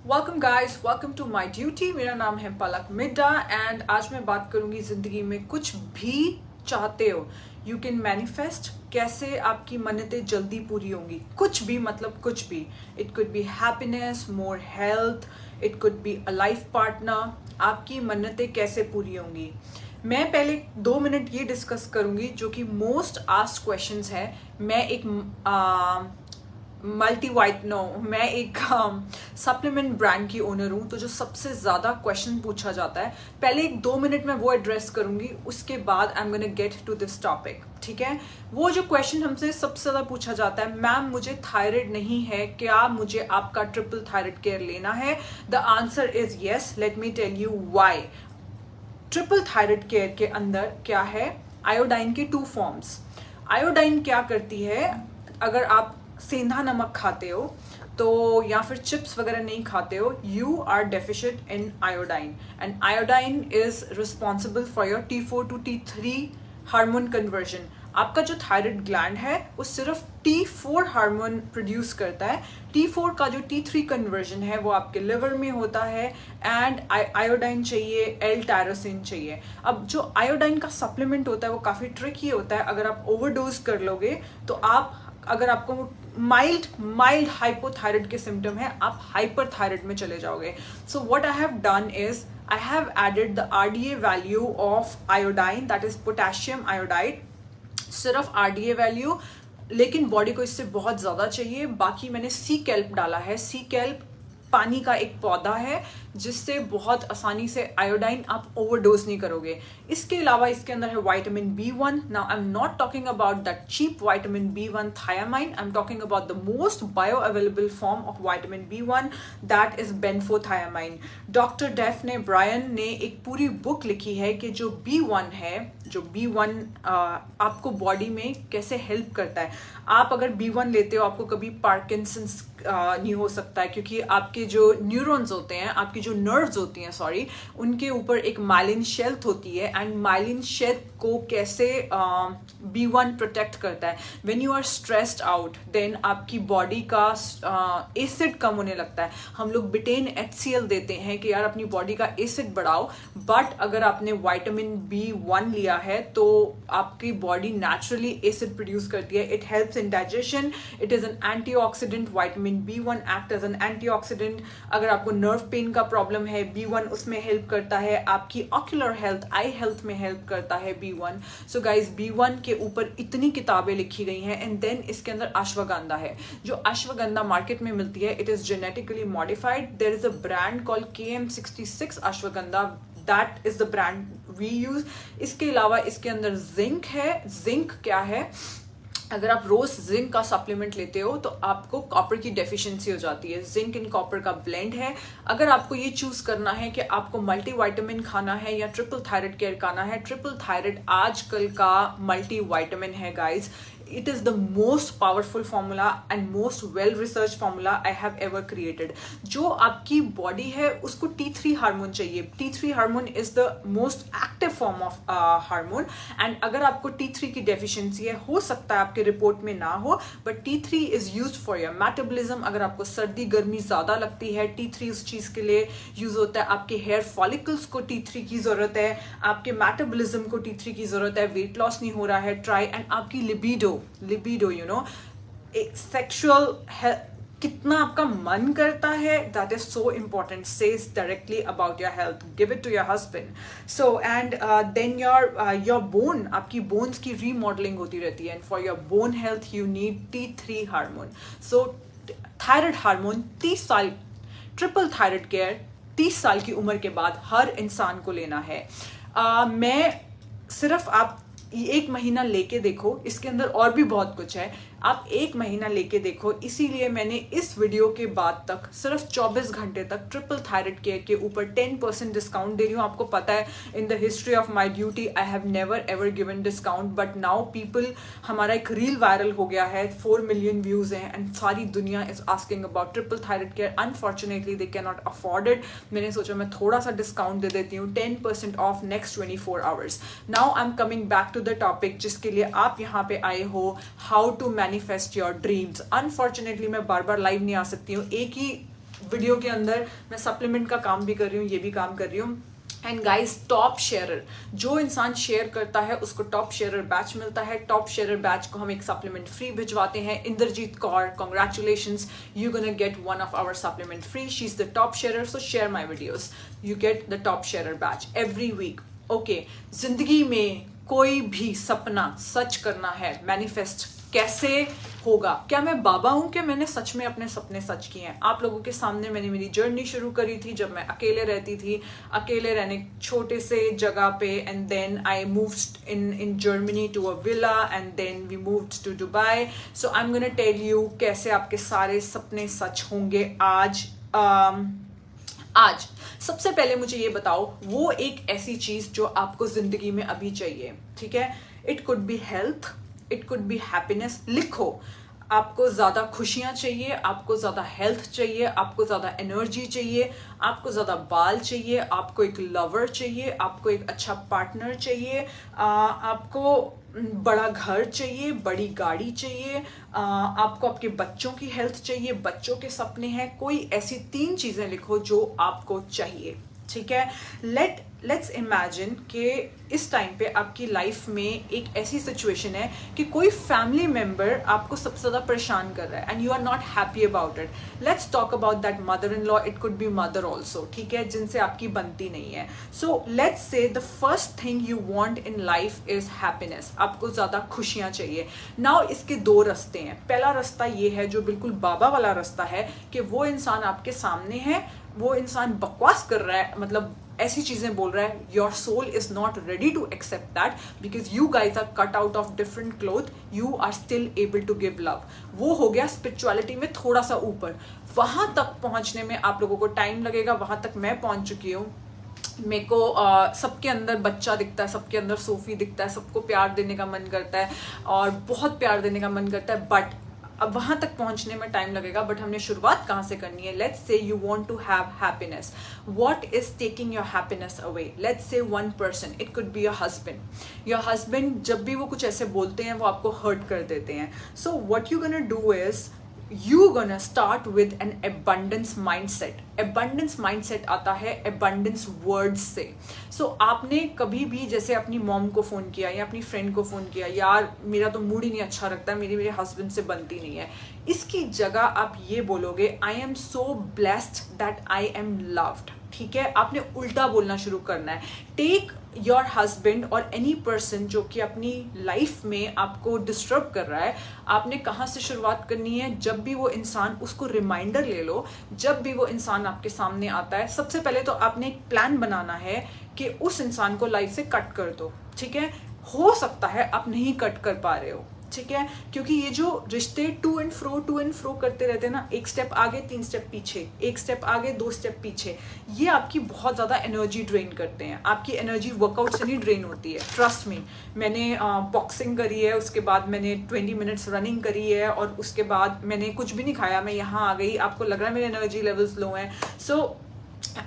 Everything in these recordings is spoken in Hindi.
Welcome guys, welcome to my duty. मेरा नाम है पलक मिड्डा एंड आज मैं बात करूंगी जिंदगी में कुछ भी चाहते हो यू कैन मैनिफेस्ट, कैसे आपकी मन्नतें जल्दी पूरी होंगी। कुछ भी मतलब कुछ भी। It could B happiness, more health, it could be a life partner. आपकी मन्नतें कैसे पूरी होंगी। मैं पहले 2 मिनट ये डिस्कस करूंगी जो कि मोस्ट आस्क्ड क्वेश्चंस है। मैं एक मैं एक सप्लीमेंट ब्रांड की ओनर हूं, तो जो सबसे ज्यादा क्वेश्चन पूछा जाता है पहले एक 2 मिनट में वो एड्रेस करूंगी, उसके बाद I am gonna get to this topic. ठीक है, वो जो क्वेश्चन हमसे सबसे ज्यादा पूछा जाता है, मैम मुझे थायराइड नहीं है, क्या मुझे आपका ट्रिपल थायराइड केयर लेना है। The answer is yes. Let me tell you why. Triple thyroid care के अंदर क्या है, आयोडाइन के 2 फॉर्म्स। आयोडाइन क्या करती है, अगर आप सेंधा नमक खाते हो तो या फिर चिप्स वगैरह नहीं खाते हो, you are deficient in iodine and iodine is responsible for your T4 to T3 hormone conversion. आपका जो थायराइड ग्लैंड है वो सिर्फ T4 हार्मोन प्रोड्यूस करता है। T4 का जो T3 कन्वर्जन है वो आपके लिवर में होता है एंड आयोडाइन चाहिए, एल टायरोसिन चाहिए। अब जो आयोडाइन का सप्लीमेंट होता है वो काफी ट्रिकी होता है। अगर आप ओवरडोज कर लोगे तो अगर आपको माइल्ड हाइपोथायराइड के सिम्टम है, आप हाइपरथायराइड में चले जाओगे। So what I have done is I have added the RDA value of iodine, that is potassium iodide. सिर्फ RDA वैल्यू, लेकिन बॉडी को इससे बहुत ज्यादा चाहिए। बाकी मैंने सी कैल्प डाला है। सी कैल्प पानी का एक पौधा है जिससे बहुत आसानी से आयोडाइन आप ओवरडोज नहीं करोगे। इसके अलावा इसके अंदर है vitamin B1। Now I am not talking about that cheap vitamin B1 thiamine, I am talking about the most bioavailable form of vitamin B1, that is benfotiamine. Doctor Daphne Brian ने एक पूरी बुक लिखी है कि जो B1 है, जो B1 आपको बॉडी में कैसे हेल्प करता है। आप अगर B1 लेते हो आपको कभी पार्किंसंस नहीं हो सकता है, क्योंकि आपके जो न्यूरॉन्स होते हैं, आपकी जो नर्व्स होती हैं सॉरी, उनके ऊपर एक माइलिन शेल्थ होती है एंड माइलिन शेल्थ को कैसे B1 प्रोटेक्ट करता है। When you are stressed out then आपकी बॉडी का एसिड कम होने लगता है। हम लोग बिटेन HCl देते हैं कि यार अपनी बॉडी का एसिड बढ़ाओ, बट अगर आपने विटामिन B1 लिया है तो आपकी बॉडी नेचुरली एसिड प्रोड्यूस करती है। It helps in digestion, it is an antioxidant. Vitamin B1 act as an antioxidant. अगर आपको नर्व पेन का प्रॉब्लम है, B1 उसमें हेल्प करता है। आपकी ऑक्यूलर हेल्थ, आई हेल्थ में हेल्प करता है B1। सो गाइज, B1 के ऊपर इतनी किताबें लिखी गई हैं। एंड देन इसके अंदर अश्वगंधा है। जो अश्वगंधा मार्केट में मिलती है, it is genetically modified. There is a brand called KM66 ashwagandha, that is the brand we use. इसके अलावा इसके अंदर जिंक है। जिंक क्या है, अगर आप रोज जिंक का सप्लीमेंट लेते हो तो आपको कॉपर की डेफिशिएंसी हो जाती है। जिंक इन कॉपर का ब्लेंड है। अगर आपको ये चूज करना है कि आपको मल्टीविटामिन खाना है या ट्रिपल थायराइड केयर खाना है, ट्रिपल थायराइड आजकल का मल्टीविटामिन है guys. It is the most powerful formula and most well researched formula I have ever created. जो आपकी बॉडी है उसको T3 हार्मोन चाहिए। T3 hormone is the most active form of hormone and अगर आपको T3 की डेफिशिएंसी है, हो सकता है आपके रिपोर्ट में ना हो, but T3 is used for your metabolism। अगर आपको सर्दी गर्मी ज्यादा लगती है, T3 उस चीज के लिए यूज होता है। आपके हेयर फॉलिकल्स को T3 की जरूरत है, आपके मेटाबॉलिज्म को T3 की जरूरत है, वेट लॉस नहीं हो रहा है, ट्राई, एंड आपकी लिबिडो यू नो, सेक्सुअल कितना आपका मन करता है, that is so important. Says directly about your health, give it to your husband. So and then your bone, आपकी बोन्स की रीमॉडलिंग होती रहती है and for your bone health you need T3 hormone. So thyroid hormone 30 साल, ट्रिपल थायराइड केयर 30 साल की उम्र के बाद हर इंसान को लेना है। मैं सिर्फ आप 1 महीना लेके देखो, इसके अंदर और भी बहुत कुछ है। आप 1 महीना लेके देखो, इसीलिए मैंने इस वीडियो के बाद तक सिर्फ 24 घंटे तक ट्रिपल थायराइड केयर के ऊपर 10% डिस्काउंट दे रही हूँ। आपको पता है in the history of my duty I have never ever given discount, but now people, हमारा एक रील वायरल हो गया है, 4 मिलियन व्यूज हैं एंड सारी दुनिया is asking about triple thyroid care. Unfortunately they can not afford it. मैंने सोचा मैं थोड़ा सा डिस्काउंट दे देती हूँ, 10% off next 24 hours. Now I am coming back to the topic जिसके लिए आप यहाँ पे आए हो, how to manifest your dreams. Unfortunately मैं बार बार लाइव नहीं आ सकती हूँ। एक ही वीडियो के अंदर मैं सप्लीमेंट का काम भी कर रही हूँ, ये भी काम कर रही हूँ। एंड गाइज, टॉप शेयरर, जो इंसान शेयर करता है उसको टॉप शेयरर बैच मिलता है। टॉप शेयरर बैच को हम एक सप्लीमेंट फ्री भिजवाते हैं। Inderjeet Kaur, congratulations, you gonna get one of our supplement free. She is the top sharer, so share my videos, you get the top sharer badge every week. Okay, जिंदगी में कोई भी सपना सच करना है, मैनिफेस्ट कैसे होगा? क्या मैं बाबा हूं? क्या मैंने सच में अपने सपने सच किए हैं? आप लोगों के सामने मैंने मेरी जर्नी शुरू करी थी जब मैं अकेले रहती थी, अकेले रहने छोटे से जगह पे, and then I moved in Germany to a villa, and then we moved to Dubai. So I am gonna tell you कैसे आपके सारे सपने सच होंगे आज। आज सबसे पहले मुझे ये बताओ, वो एक ऐसी चीज जो आपको जिंदगी में अभी चाहिए, ठीक है? It could be health, it could B happiness. लिखो, आपको ज्यादा खुशियां चाहिए, आपको ज्यादा हेल्थ चाहिए, आपको ज्यादा एनर्जी चाहिए, आपको ज्यादा बाल चाहिए, आपको एक लवर चाहिए, आपको एक अच्छा पार्टनर चाहिए, आपको बड़ा घर चाहिए, बड़ी गाड़ी चाहिए, आपको आपके बच्चों की हेल्थ चाहिए, बच्चों के सपने हैं। कोई ऐसी 3 चीजें लिखो जो आपको चाहिए, ठीक है? लेट्स इमेजिन कि इस टाइम पे आपकी लाइफ में एक ऐसी सिचुएशन है कि कोई फैमिली मेंबर आपको सबसे ज्यादा परेशान कर रहा है and you are not happy about it. Let's talk about that mother in law, it could be mother also, ठीक है, जिनसे आपकी बनती नहीं है। So let's say the first thing you want in life is happiness. आपको ज्यादा खुशियां चाहिए। नाउ इसके 2 रास्ते हैं। पहला रास्ता ये है जो बिल्कुल बाबा वाला रास्ता है कि वो इंसान आपके सामने है, वो इंसान बकवास कर रहा है, मतलब ऐसी चीजें बोल रहा है, your soul is not ready to accept that because you guys are cut out of different cloth, you are still able to give love. वो हो गया स्पिरिचुअलिटी में थोड़ा सा ऊपर। वहां तक पहुंचने में आप लोगों को टाइम लगेगा, वहां तक मैं पहुंच चुकी हूँ। मेरे को सबके अंदर बच्चा दिखता है, सबके अंदर सोफी दिखता है, सबको प्यार देने का मन करता है और बहुत प्यार देने का मन करता है, बट अब वहां तक पहुंचने में टाइम लगेगा। बट हमने शुरुआत कहां से करनी है? Let's say you want to have happiness. What is taking your happiness away? Let's say one person, it could be your husband. Your husband जब भी वो कुछ ऐसे बोलते हैं वो आपको हर्ट कर देते हैं। So what you gonna do is you gonna start with an abundance mindset. abundance mindset आता है abundance words से। so आपने कभी भी जैसे अपनी मॉम को फोन किया या अपनी फ्रेंड को फोन किया, यार मेरा तो मूड ही नहीं अच्छा रखता है, मेरे हस्बैंड से बनती नहीं है, इसकी जगह आप ये बोलोगे, I am so blessed that I am loved. ठीक है, आपने उल्टा बोलना शुरू करना है। टेक योर हस्बैंड और एनी पर्सन जो कि अपनी लाइफ में आपको डिस्टर्ब कर रहा है, आपने कहाँ से शुरुआत करनी है? जब भी वो इंसान, उसको रिमाइंडर ले लो, जब भी वो इंसान आपके सामने आता है, सबसे पहले तो आपने एक प्लान बनाना है कि उस इंसान को लाइफ से कट कर दो। ठीक है, हो सकता है आप नहीं कट कर पा रहे हो, ठीक है, क्योंकि ये जो रिश्ते टू एंड फ्रो करते रहते हैं ना, एक स्टेप आगे 3 स्टेप पीछे, एक स्टेप आगे 2 स्टेप पीछे, ये आपकी बहुत ज्यादा एनर्जी ड्रेन करते हैं। आपकी एनर्जी वर्कआउट से नहीं ड्रेन होती है, ट्रस्ट मी। मैंने बॉक्सिंग करी है, उसके बाद मैंने 20 मिनट्स रनिंग करी है और उसके बाद मैंने कुछ भी नहीं खाया, मैं यहाँ आ गई, आपको लग रहा है मेरे एनर्जी लेवल्स लो हैं। सो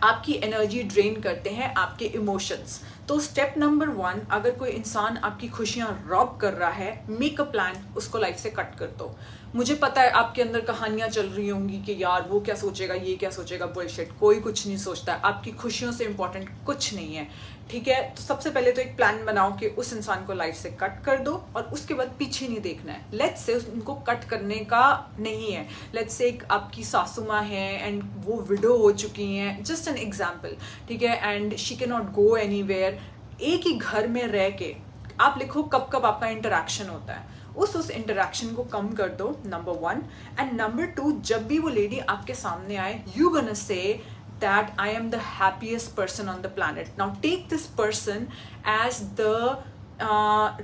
आपकी एनर्जी ड्रेन करते हैं आपके इमोशंस। तो स्टेप नंबर 1, अगर कोई इंसान आपकी खुशियां रॉब कर रहा है, मेक अ प्लान, उसको लाइफ से कट कर दो। मुझे पता है आपके अंदर कहानियां चल रही होंगी कि यार वो क्या सोचेगा, ये क्या सोचेगा, बुलशिट। कोई कुछ नहीं सोचता, आपकी खुशियों से इंपॉर्टेंट कुछ नहीं है। ठीक है, तो सबसे पहले तो एक प्लान बनाओ कि उस इंसान को लाइफ से कट कर दो और उसके बाद पीछे नहीं देखना है। लेट्स से उनको कट करने का नहीं है, लेट्स से एक आपकी सासू माँ है एंड वो विडो हो चुकी हैं, जस्ट एन एग्जाम्पल, ठीक है, and she can not go anywhere. एक ही घर में रह के आप लिखो कब कब आपका इंटरेक्शन होता है, उस इंटरेक्शन को कम कर दो, नंबर 1। एंड नंबर 2, जब भी वो लेडी आपके सामने आए, you gonna say that I am the happiest person on the planet. Now take this person as the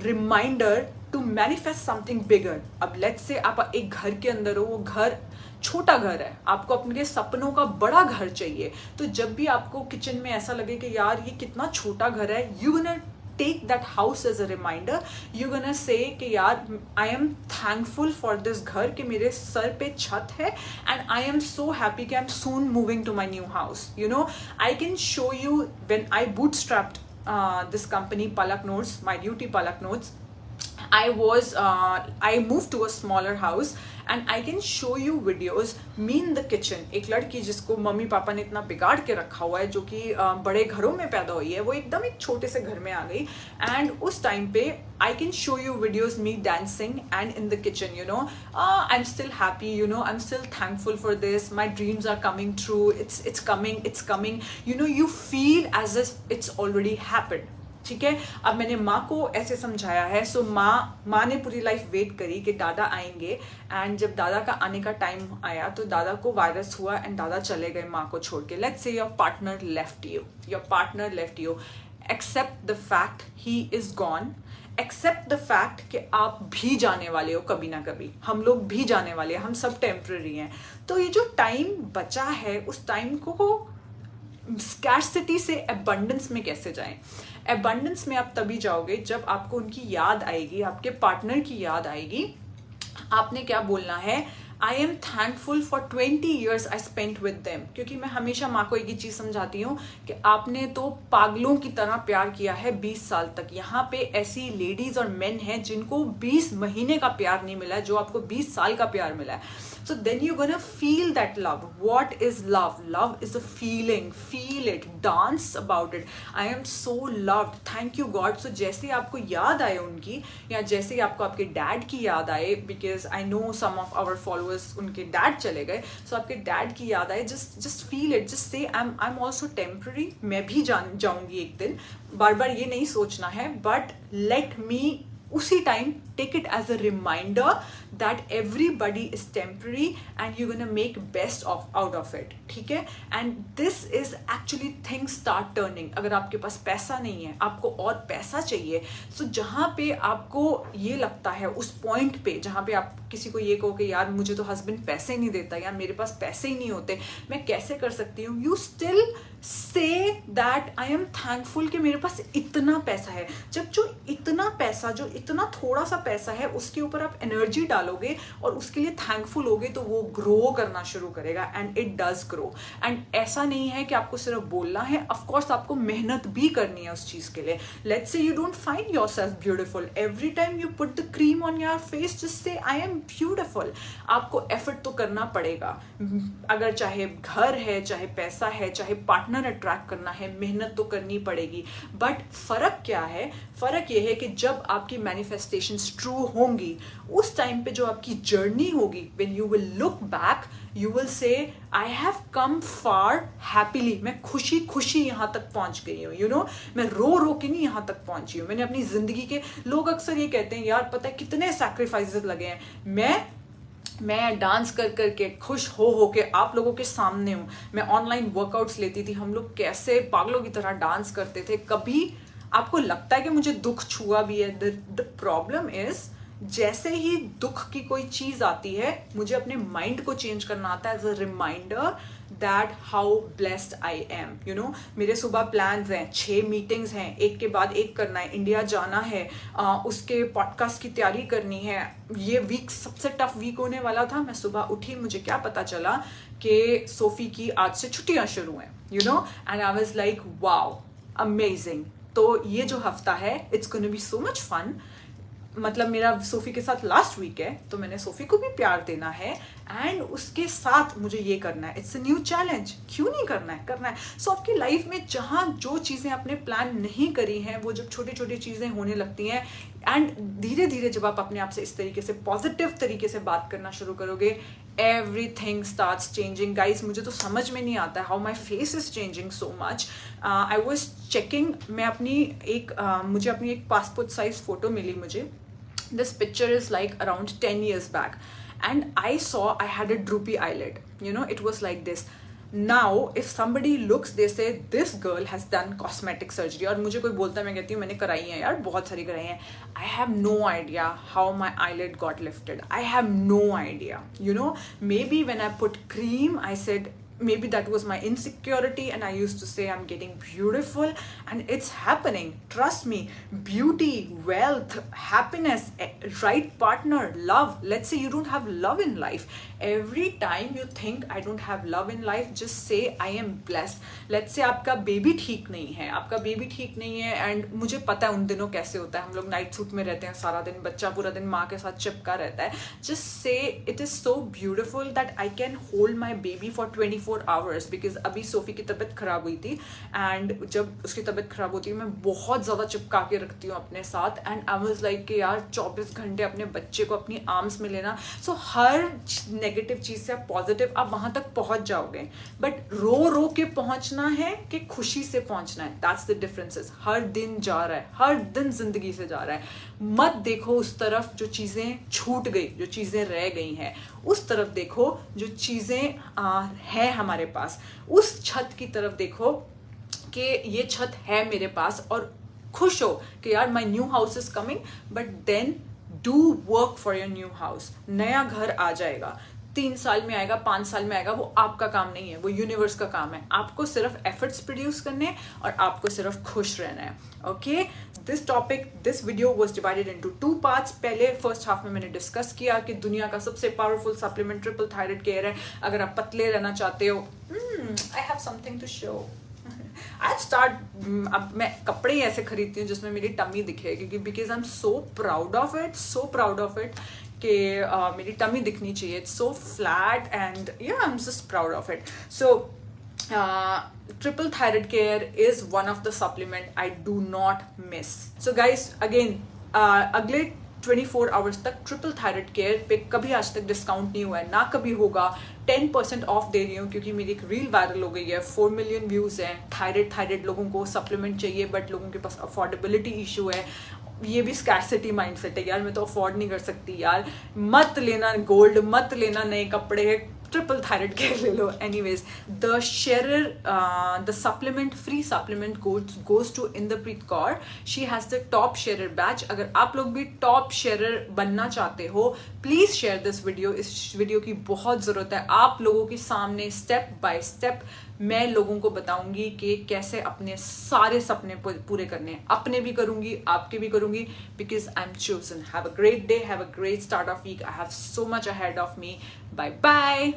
reminder to manifest something bigger. अब let's say आप एक घर के अंदर हो, वो घर छोटा घर है, आपको अपने सपनों का बड़ा घर चाहिए। तो जब भी आपको किचन में ऐसा लगे कि यार ये कितना छोटा घर है, you gonna take that house as a reminder. You're gonna say कि यार I am thankful for this घर, कि मेरे सर पे छत है, and I am so happy कि I'm soon moving to my new house. You know, I can show you when I bootstrapped this company Palak Notes, my beauty Palak Notes. I moved to a smaller house and I can show you videos me in the kitchen. एक लड़की जिसको मम्मी पापा ने इतना बिगाड़ के रखा हुआ है, जो कि बड़े घरों में पैदा हुई है, वो एकदम एक छोटे से घर में आ गई एंड उस टाइम पे I can show you videos me dancing and in the kitchen, you know. I'm still happy, you know, I'm still thankful for this. My dreams are coming true. It's coming. You know, you feel as if it's already happened. ठीक है. अब मैंने माँ को ऐसे समझाया है. सो माँ ने पूरी लाइफ वेट करी कि दादा आएंगे एंड जब दादा का आने का टाइम आया तो दादा को वायरस हुआ एंड दादा चले गए माँ को छोड़ के. Let's say your partner left you. Accept the fact he is gone. Accept the fact कि आप भी जाने वाले हो कभी ना कभी. हम लोग भी जाने वाले हैं. हम सब टेम्पररी हैं. तो ये जो टाइम बचा है उस टाइम को स्कैर्सिटी से एबंडेंस में कैसे जाएं. एबंडेंस में आप तभी जाओगे जब आपको उनकी याद आएगी, आपके पार्टनर की याद आएगी. आपने क्या बोलना है, I am thankful for 20 years I spent with them. क्योंकि मैं हमेशा माँ को एक ही चीज समझाती हूँ कि आपने तो पागलों की तरह प्यार किया है 20 साल तक. यहाँ पे ऐसी लेडीज और मेन हैं जिनको 20 महीने का प्यार नहीं मिला है, जो आपको 20 साल का प्यार मिला है. So then you're gonna feel that love. What is love? Love is a feeling. Feel it. Dance about it. I am so loved. Thank you God. So जैसे आपको याद आए उनकी, या जैसे आपको आपके डैड की याद आए, because I know some of our followers उनके डैड चले गए, so आपके डैड की याद आए, just feel it. Just say I'm also temporary. मैं भी जाऊंगी एक दिन. बार बार ये नहीं सोचना है, but let me उसी time take it as a reminder that everybody is temporary and you're gonna make best out of it. ठीक है. And this is actually things start turning. अगर आपके पास पैसा नहीं है, आपको और पैसा चाहिए, so जहाँ पे आपको ये लगता है उस पॉइंट पे जहाँ पे आप किसी को ये कहो कि यार मुझे तो हस्बैंड पैसे नहीं देता, यार मेरे पास पैसे ही नहीं होते, मैं कैसे कर सकती हूँ, you still say that I am thankful कि मेरे पास इतना पैसा है. जब जो इतना पैसा, जो इतना थोड़ा सा पैसा है, उसके ऊपर आप एनर्जी डालोगे और उसके लिए थैंकफुल होगे तो वो ग्रो करना शुरू करेगा. And it does grow. And ऐसा नहीं है कि आपको सिर्फ बोलना है, ऑफ कोर्स आपको मेहनत भी करनी है उस चीज के लिए. Let's say you don't find yourself beautiful, every time you put the cream on your face just say I am beautiful. आपको एफर्ट तो करना पड़ेगा. अगर चाहे घर है, चाहे पैसा है, चाहे पार्टनर अट्रैक्ट करना है, मेहनत तो करनी पड़ेगी. बट फर्क क्या है? फर्क यह है कि जब आपकी मैनिफेस्टेशंस ट्रू होंगी, उस टाइम पे जो आपकी जर्नी होगी, when you will look back, you will say I have come far happily. मैं खुशी खुशी यहाँ तक पहुंच गई हूँ. यू नो, मैं रो के नहीं यहाँ तक पहुंची हूँ. मैंने अपनी जिंदगी के, लोग अक्सर ये कहते हैं यार पता है कितने सैक्रिफाइसेस लगे हैं. मैं डांस कर करके खुश हो के आप लोगों के सामने हूँ. मैं ऑनलाइन वर्कआउट्स लेती थी, हम लोग कैसे पागलों की तरह डांस करते थे. कभी आपको लगता है कि मुझे दुख छुआ भी है? द प्रॉब्लम इज, जैसे ही दुख की कोई चीज आती है, मुझे अपने माइंड को चेंज करना आता है as a reminder that how blessed I am. You know, मेरे सुबह प्लान्स हैं, 6 मीटिंग्स हैं, एक के बाद एक करना है, इंडिया जाना है, उसके पॉडकास्ट की तैयारी करनी है. ये वीक सबसे टफ वीक होने वाला था. मैं सुबह उठी, मुझे क्या पता चला कि सोफी की आज से छुट्टियां शुरू हैं. You know, and I was like wow, amazing. तो ये जो हफ्ता है, it's gonna be so much fun. मतलब मेरा सोफी के साथ लास्ट वीक है, तो मैंने सोफी को भी प्यार देना है एंड उसके साथ मुझे ये करना है. It's a new challenge. क्यों नहीं करना है. सो आपकी लाइफ में जहाँ जो चीज़ें आपने प्लान नहीं करी हैं, वो जब छोटी छोटी चीज़ें होने लगती हैं, एंड धीरे धीरे जब आप अपने आप से इस तरीके से पॉजिटिव तरीके से बात करना शुरू करोगे, everything starts changing. Guys, मुझे तो समझ में नहीं आता how my face is changing so much. I was checking, मैं अपनी मुझे अपनी एक पासपोर्ट साइज फोटो मिली मुझे. This picture is like around 10 years back, and I saw I had a droopy eyelid. You know, it was like this. Now if somebody looks, they say this girl has done cosmetic surgery. और मुझे कोई बोलता है, मैं कहती हूँ मैंने कराई है यार, बहुत सारी कराई हैं. I have no idea how my eyelid got lifted. I have no idea. You know, maybe when I put cream, I said maybe that was my insecurity, and I used to say I'm getting beautiful, and it's happening. Trust me. Beauty, wealth, happiness, right partner, love. Let's say you don't have love in life. Every time you think I don't have love in life, just say I am blessed. Let's say आपका बेबी ठीक नहीं है, एंड मुझे पता है उन दिनों कैसे होता है, हम लोग नाइट सूट में रहते हैं सारा दिन, बच्चा पूरा दिन माँ के साथ चिपका रहता है. Just say it is so beautiful that I can hold my baby for 24 hours. Because अभी सोफी की तबीयत खराब हुई थी, एंड जब उसकी तबीयत खराब होती है मैं बहुत ज़्यादा चिपका के रखती हूँ अपने साथ, एंड आई वाज लाइक कि यार 24 घंटे अपने बच्चे को अपनी आर्म्स में लेना. सो हर नेगेटिव चीज़ से आप पॉजिटिव, आप वहाँ तक पहुँच जाओगे, बट रो के पहुँचना है कि खुशी से पहुँचना है. That's the differences. हर दिन जा रहा है, हर दिन जिंदगी से जा रहा है. मत देखो उस तरफ जो चीज़ें छूट गई, जो चीज़ें रह गई हैं. उस तरफ देखो जो चीज़ें हैं हमारे पास. उस छत की तरफ देखो कि ये छत है मेरे पास, और खुश हो कि यार my new house is coming. But then do work for your new house. नया घर आ जाएगा, 3 साल में आएगा, 5 साल में आएगा, वो आपका काम नहीं है, वो यूनिवर्स का काम है. आपको सिर्फ एफर्ट्स प्रोड्यूस करने हैं और आपको सिर्फ खुश रहना है. Okay, this video was divided into 2 parts. पहले फर्स्ट हाफ में मैंने डिस्कस किया कि दुनिया का सबसे powerful supplement triple thyroid care है. अगर आप पतले रहना चाहते हो, I have something to show. I start, अब मैं कपड़े ही ऐसे खरीदती हूँ जिसमें मेरी टमी दिखे, क्योंकि because I am so proud of it कि मेरी टमी दिखनी चाहिए. इट्स सो फ्लैट एंड या I am just proud of it. So triple thyroid care is one of the supplement I do not miss. So guys, again, अगले 24 आवर्स तक ट्रिपल थायराइड केयर पे कभी आज तक डिस्काउंट नहीं हुआ है, ना कभी होगा. 10% ऑफ दे रही हूँ क्योंकि मेरी एक रील वायरल हो गई है, 4 मिलियन व्यूज हैं. थायराइड लोगों को सप्लीमेंट चाहिए, बट लोगों के पास अफोर्डेबिलिटी इशू है. ये भी स्कैरसिटी माइंडसेट है, यार मैं तो अफोर्ड नहीं कर सकती. यार मत लेना गोल्ड, मत लेना नए कपड़े, ट्रिपल थायराइड केयर ले लो. Anyways, the sharer, the supplement, free supplement goes to Inderpreet Kaur. She has the top sharer badge. अगर आप लोग भी टॉप शेयरर बनना चाहते हो, प्लीज शेयर दिस वीडियो. इस वीडियो की बहुत जरूरत है. आप लोगों के सामने स्टेप बाय स्टेप मैं लोगों को बताऊंगी कि कैसे अपने सारे सपने पूरे करने हैं. अपने भी करूंगी, आपके भी करूंगी, because I am chosen. Have a great day, have a great start of week. I have so much ahead of me. Bye bye.